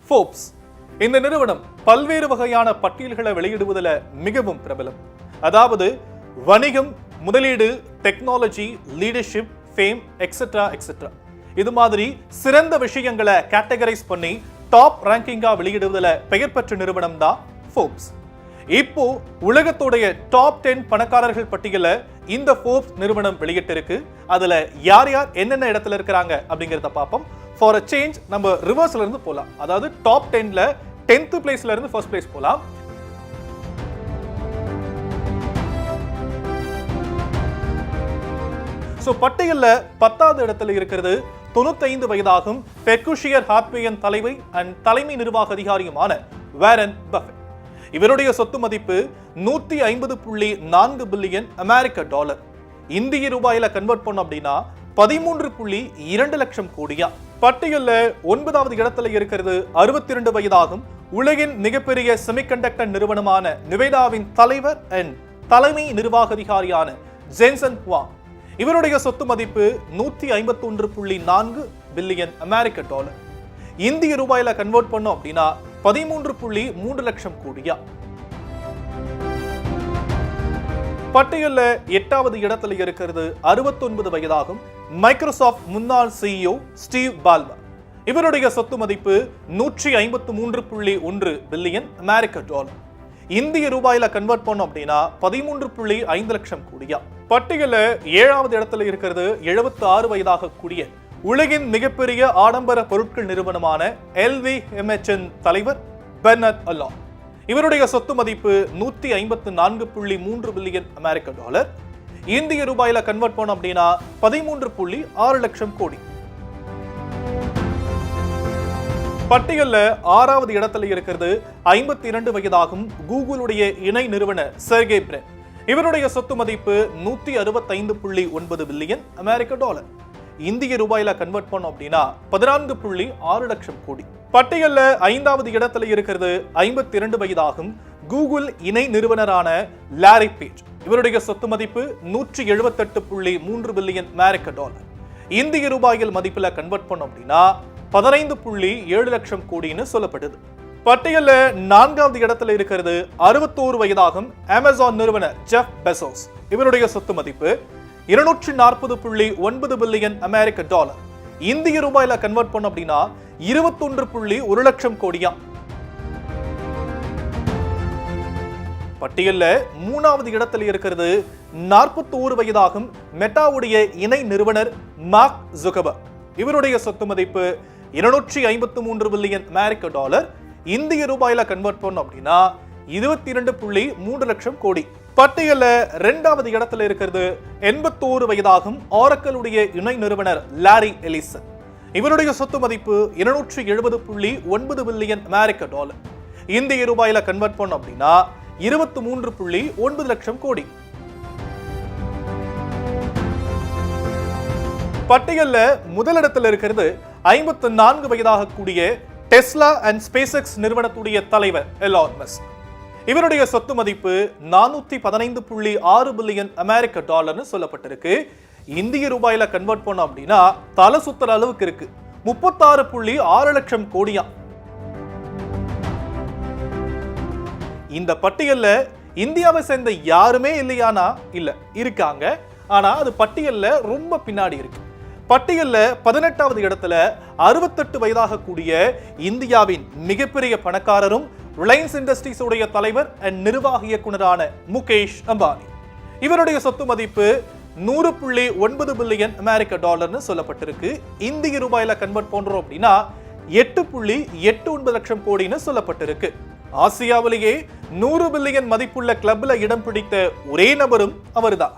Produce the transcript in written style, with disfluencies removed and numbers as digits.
Forbes இந்த நிறுவனம் பல்வேறு வகையான பட்டியல்களை வெளியிடுவதில் மிகவும் பிரபலம். அதாவது வணிகம், முதலீடு, technology, leadership, fame etcetera etcetera இது மாதிரி சிறந்த விஷயங்களை கேட்டகரைஸ் பண்ணி டாப் ரேங்கிங்கா வெளியிடுவதில் பெயர் பெற்ற நிறுவனம் தான் ஃபோர்ப்ஸ். இப்போ உலகத்துடைய டாப் 10 பணக்காரர்கள் பட்டியலை இந்த ஃபோர்ப்ஸ் நிறுவனம் வெளியிட்டிருக்கு. அதுல யார் யார் என்னென்ன இடத்துல இருக்கிறாங்க அப்படிங்கறத பார்ப்போம். ஃபார் அ சேஞ்ச் நம்ம ரிவர்ஸ்ல இருந்து போலாம். அதாவது டாப் 10ல 10th பிளேஸ்ல இருந்து ஃபர்ஸ்ட் பிளேஸ் போலாம். சோ பட்டியல்ல 10வது இடத்துல இருக்கிறது 95 வயதாகும் பெர்குஷியர் ஹாத்வேயின் தலைவி அண்ட் தலைமை நிர்வாக அதிகாரியுமான வாரன் பஃபெட். இவருடைய சொத்து மதிப்பு 150.4 பில்லியன் அமெரிக்க டாலர். இந்திய ரூபாயில கன்வெர்ட் பண்ணோம் அப்படின்னா 13.2 லட்சம் கோடியா. பட்டியல்ல 9வது இடத்துல இருக்கிறது 62 வயதாகும் உலகின் மிகப்பெரிய செமிகண்டக்டர் நிறுவனமான நிவேடாவின் தலைவர் அண்ட் தலைமை நிர்வாக அதிகாரியான ஜென்சன் ஹுவாங். இவருடைய சொத்து மதிப்பு 151.4 பில்லியன் அமெரிக்க டாலர். இந்திய ரூபாயில கன்வெர்ட் பண்ணோம் அப்படின்னா 13.3 லட்சம் கோடியா. பட்டியல்ல 8வது இடத்துல இருக்கிறது 69 வயதாகும் மைக்ரோசாஃப்ட் முன்னாள் சிஇஓ ஸ்டீவ் பால்மர். இவருடைய சொத்து மதிப்பு 153.1 பில்லியன் அமெரிக்க டாலர். இந்திய ரூபாயில கன்வெர்ட் பண்ணோம் அப்படின்னா 13.5 லட்சம் கோடியா. பட்டியல்ல 7வது இடத்துல இருக்கிறது 76 வயதாக கூடிய உலகின் மிகப்பெரிய ஆடம்பர பொருட்கள் நிறுவனமான LVMH தலைவர் பெர்னார்ட் அர்னால்ட். இவருடைய சொத்து மதிப்பு 154.3 பில்லியன் அமெரிக்க டாலர். இந்திய ரூபாயில கன்வெர்ட் பண்ணோம் அப்படின்னா 13.6 லட்சம் கோடி. பட்டியல்ல 6வது இடத்துல இருக்கிறது 52 வயதாகும் கூகுளுடைய இணை நிறுவனர் செர்கே பிரின். இவருடைய சொத்து மதிப்பு 165.9 பில்லியன் அமெரிக்க டாலர். இந்திய ரூபாயில கன்வெர்ட் பண்ணோம் அப்படின்னா 14.6 லட்சம் கோடி. பட்டியல்ல 5வது இடத்துல இருக்கிறது 52 வயதாகும் கூகுள் இணை நிறுவனரான லாரி பேஜ். இவருடைய சொத்து மதிப்பு 178.3 பில்லியன் அமெரிக்க டாலர். இந்திய ரூபாயில் மதிப்புல கன்வெர்ட் பண்ணோம் அப்படின்னா 15.7 லட்சம் கோடின்னு சொல்லப்படுது. பட்டியல்ல 4வது இடத்துல இருக்கிறது 61 வயதாகும் அமேசான் நிறுவனர் ஜெஃப் பெசோஸ். இவருடைய சொத்து மதிப்பு 240.9 பில்லியன் அமெரிக்க டாலர். இந்திய ரூபாயில கன்வெர்ட் பண்ணோம் அப்படின்னா 21.1 லட்சம் கோடியா. பட்டியல்ல 3வது இடத்துல இருக்கிறது 41 வயதாகும் மெட்டாவுடைய இணை நிறுவனர் மார்க் ஜுகர்பர்க். இவருடைய சொத்து மதிப்பு 253 பில்லியன் அமெரிக்க டாலர். இந்திய ரூபாயில கன்வெர்ட் பண்ணோம் அப்படின்னா 22.3 லட்சம் கோடி. பட்டியல்ல 2வது இடத்துல இருக்கிறது 81 வயதாகும் ஆரக்கிளுடைய இணை நிறுவனர் லாரி எலிசன். இவருடைய சொத்து மதிப்பு 270.9 பில்லியன் அமெரிக்க டாலர். இந்திய ரூபாயில கன்வெர்ட் பண்ணோம் அப்படின்னா 23.9 லட்சம் கோடி. பட்டியல்ல முதலிடத்தில் இருக்கிறது 54 வயதாக கூடிய டெஸ்லா அண்ட் ஸ்பேஸ்எக்ஸ் நிறுவனத்துடைய தலைவர் எலான் மஸ்க். இவருடைய சொத்து மதிப்பு 415.6 பில்லியன் அமெரிக்க டாலர்னு சொல்லப்பட்டிருக்கு. இந்திய ரூபாயில கன்வெர்ட் பண்ணோம் அப்படின்னா தலை சுத்தர அளவுக்கு இருக்கு. 36.6 லட்சம் கோடியா. இந்த பட்டியல்ல இந்தியாவை சேர்ந்த யாருமே இல்லையானா இல்ல இருக்காங்க. ஆனா அது பட்டியல்ல ரொம்ப பின்னாடி இருக்கு. பட்டியல்ல 18வது இடத்துல 68 வயதாக கூடிய இந்தியாவின் மிகப்பெரிய பணக்காரரும் ரிலையன்ஸ் இண்டஸ்ட்ரீஸ் உடைய தலைவர் அண்ட் நிர்வாக இயக்குனரான முகேஷ் அம்பானி. இவருடைய சொத்து மதிப்பு 100.9 பில்லியன் அமெரிக்க டாலர்னு சொல்லப்பட்டிருக்கு. இந்திய ரூபாயில கன்வெர்ட் பண்றோம் அப்படின்னா 8.89 லட்சம் கோடின்னு சொல்லப்பட்டிருக்கு. ஆசியாவிலேயே 100 பில்லியன் மதிப்புள்ள கிளப்ல இடம் பிடித்த ஒரே நபரும் அவர்தான்.